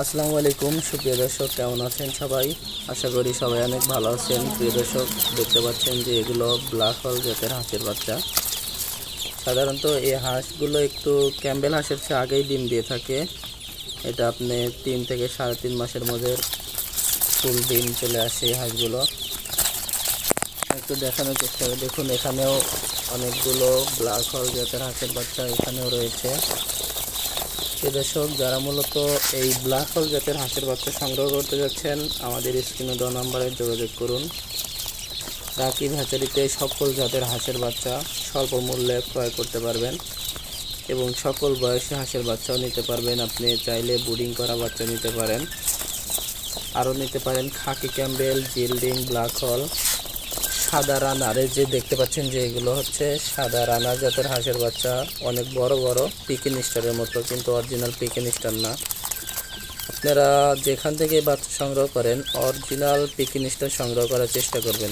আসসালামু আলাইকুম সুপ্রিয় দর্শক, কেমন আছেন সবাই? আশা করি সবাই অনেক ভালো আছেন। প্রিয় দর্শক, দেখতে পাচ্ছেন যে এগুলো ব্ল্যাক হোল জাতের হাঁসের বাচ্চা। সাধারণত এই হাঁসগুলো একটু ক্যাম্বেল হাঁসের চেয়ে আগেই ডিম দিয়ে থাকে। এটা আপনি 3 থেকে 3.5 মাসের মধ্যে ফুল ডিম চলে আসে এই হাঁসগুলো। একটু দেখানোর চেষ্টা করে দেখুন, এখানেও অনেকগুলো ব্ল্যাক হোল জাতের হাঁসের বাচ্চা এখানেও রয়েছে। দর্শক, যারা মূলত এই ব্ল্যাক হোল জাতের হাঁসের বাচ্চা সংগ্রহ করতে যাচ্ছেন, আমাদের স্ক্রিনে দেওয়া নাম্বারে যোগাযোগ করুন। রাকিব হ্যাচারিতে সকল জাতের হাঁসের বাচ্চা স্বল্প মূল্যে ক্রয় করতে পারবেন এবং সকল বয়সী হাঁসের বাচ্চাও নিতে পারবেন। আপনি চাইলে ব্রিডিং করা বাচ্চা নিতে পারেন, আরও নিতে পারেন খাকি ক্যাম্বেল, জিল্ডিং, ব্ল্যাক হোল, সাদা রানার। এই যে দেখতে পাচ্ছেন যে এগুলো হচ্ছে সাদা রানা জাতের হাঁসের বাচ্চা, অনেক বড় বড় পিকিন স্টারের মতো, কিন্তু অরিজিনাল পিকিন স্টার না। আপনারা যেখান থেকে বাচ্চা সংগ্রহ করেন অরিজিনাল পিকিন স্টার সংগ্রহ করার চেষ্টা করবেন।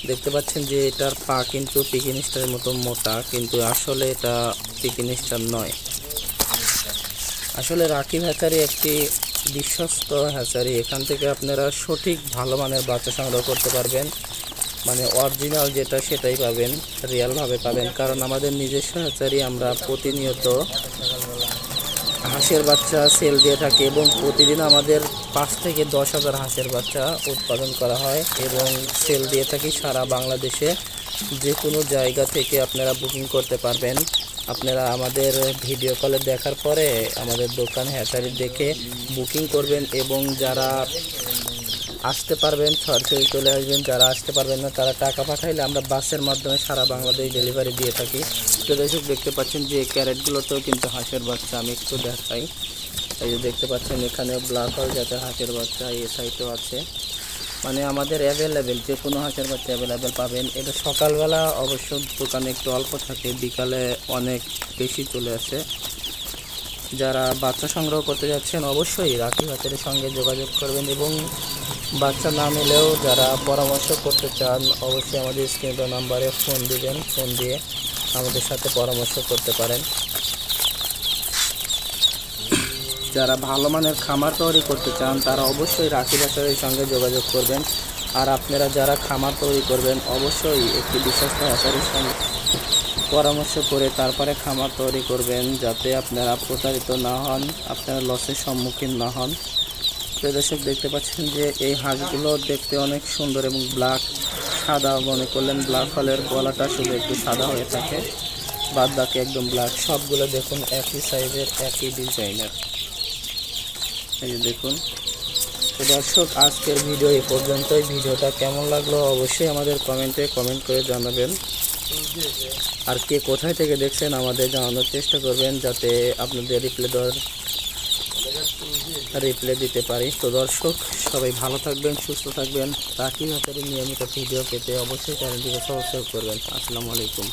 দেখতে পাচ্ছেন যে এটার পা কিন্তু পিকিন স্টারের মতো মোটা, কিন্তু আসলে এটা পিকিন স্টার নয়। আসলে রাকিব হ্যাচারি একটি বিশ্বস্ত হ্যাচারি। এখান থেকে আপনারা সঠিক ভালো মানের বাচ্চা সংগ্রহ করতে পারবেন, মানে অরিজিনাল যেটা সেটাই পাবেন, রিয়েলভাবে পাবেন। কারণ আমাদের নিজস্ব হ্যাচারি, আমরা প্রতিনিয়ত হাঁসের বাচ্চা সেল দিয়ে থাকি এবং প্রতিদিন আমাদের 5 থেকে 10,000 হাঁসের বাচ্চা উৎপাদন করা হয় এবং সেল দিয়ে থাকি সারা বাংলাদেশে। যে কোনো জায়গা থেকে আপনারা বুকিং করতে পারবেন। আপনারা আমাদের ভিডিও কলে দেখার পরে আমাদের দোকান হ্যাচারি দেখে বুকিং করবেন এবং যারা আসতে পারবেন সরাসরি চলে আসবেন, যারা আসতে পারবেন না তারা টাকা পাঠাইলে আমরা বাসের মাধ্যমে সারা বাংলাদেশ ডেলিভারি দিয়ে থাকি। তো দর্শক, দেখতে পাচ্ছেন যে ক্যারেটগুলোতেও কিন্তু হাঁসের বাচ্চা, আমি একটু দেখাই। এই যে দেখতে পাচ্ছেন এখানে ব্ল্যাক হোল জাতের হাঁসের বাচ্চা এই সাইডেও আছে। মানে আমাদের অ্যাভেলেবেল যে কোনো হাঁসের বাচ্চা অ্যাভেলেবেল পাবেন। এটা সকালবেলা অবশ্য দোকানে একটু অল্প থাকে, বিকালে অনেক বেশি চলে আসে। যারা বাচ্চা সংগ্রহ করতে যাচ্ছেন অবশ্যই রাকিব হ্যাচারির সঙ্গে যোগাযোগ করবেন এবং বাচ্চা না নিলেও যারা পরামর্শ করতে চান অবশ্যই আমাদের স্ক্রিনে নাম্বারে ফোন দিবেন, ফোন দিয়ে আমাদের সাথে পরামর্শ করতে পারেন। যারা ভালো মানের খামার তৈরি করতে চান তারা অবশ্যই রাকিব হ্যাচারির সঙ্গে যোগাযোগ করবেন। আর আপনারা যারা খামার তৈরি করবেন অবশ্যই একটি বিশ্বস্ত হ্যাচারির সঙ্গে পরামর্শ করে তারপরে খামার তৈরি করবেন, যাতে আপনারা প্রতারিত না হন, আপনারা লসের সম্মুখীন না হন। প্রিয় দর্শক, দেখতে পাচ্ছেন যে এই হাঁসগুলো দেখতে অনেক সুন্দর এবং ব্ল্যাক সাদা মনে করলেন ব্ল্যাক হোলের গলাটা শুধু একটু সাদা হয়ে থাকে, বাদ বাকি একদম ব্ল্যাক। সবগুলো দেখুন একই সাইজের, একই ডিজাইনের। এই যে দেখুন। তো দর্শক, আজকের ভিডিও এই পর্যন্তই। ভিডিওটা কেমন লাগলো অবশ্যই আমাদের কমেন্টে কমেন্ট করে জানাবেন। আর কে কোথায় থেকে দেখছেন আমাদের জানানোর চেষ্টা করবেন, যাতে আপনাদের রিপ্লে দিতে পারি। তো দর্শক, সবাই ভালো থাকবেন, সুস্থ থাকবেন। রাকিব হ্যাচারির নিয়মিত ভিডিও পেতে অবশ্যই চ্যানেলটিকে সাবস্ক্রাইব করবেন। আসসালামু আলাইকুম।